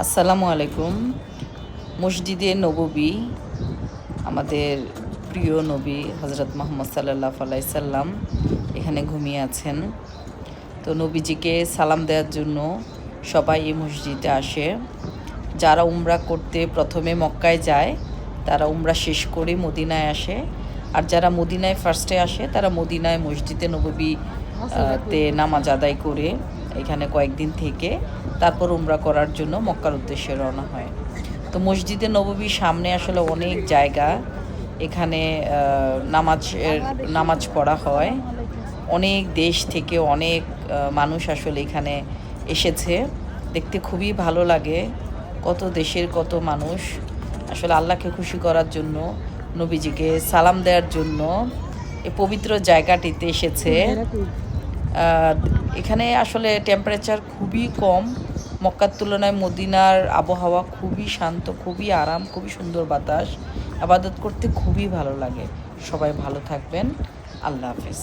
আসসালামু আলাইকুম। মসজিদে নববী, আমাদের প্রিয় নবী হজরত মুহাম্মদ সাল্লাল্লাহু আলাইহি সাল্লাম এখানে ঘুমিয়ে আছেন। তো নবীজিকে সালাম দেওয়ার জন্য সবাই এই মসজিদে আসে। যারা উমরা করতে প্রথমে মক্কায় যায় তারা উমরা শেষ করে মদিনায় আসে, আর যারা মদিনায় ফার্স্টে আসে তারা মদিনায় মসজিদে নববী তে নামাজ আদায় করে এখানে কয়েকদিন থেকে তারপর উমরা করার জন্য মক্কার উদ্দেশ্যে রওনা হয়। তো মসজিদে নববীর সামনে আসলে অনেক জায়গা, এখানে নামাজ পড়া হয়। অনেক দেশ থেকে অনেক মানুষ আসলে এখানে এসেছে, দেখতে খুবই ভালো লাগে। কত দেশের কত মানুষ আসলে আল্লাহকে খুশি করার জন্য, নবীজিকে সালাম দেওয়ার জন্য এই পবিত্র জায়গাটিতে এসেছে। এখানে আসলে টেম্পারেচার খুবই কম, মক্কার তুলনায় মদিনার আবহাওয়া খুবই শান্ত, খুবই আরাম, খুবই সুন্দর বাতাস, ইবাদত করতে খুবই ভালো লাগে। সবাই ভালো থাকবেন। আল্লাহ হাফেজ।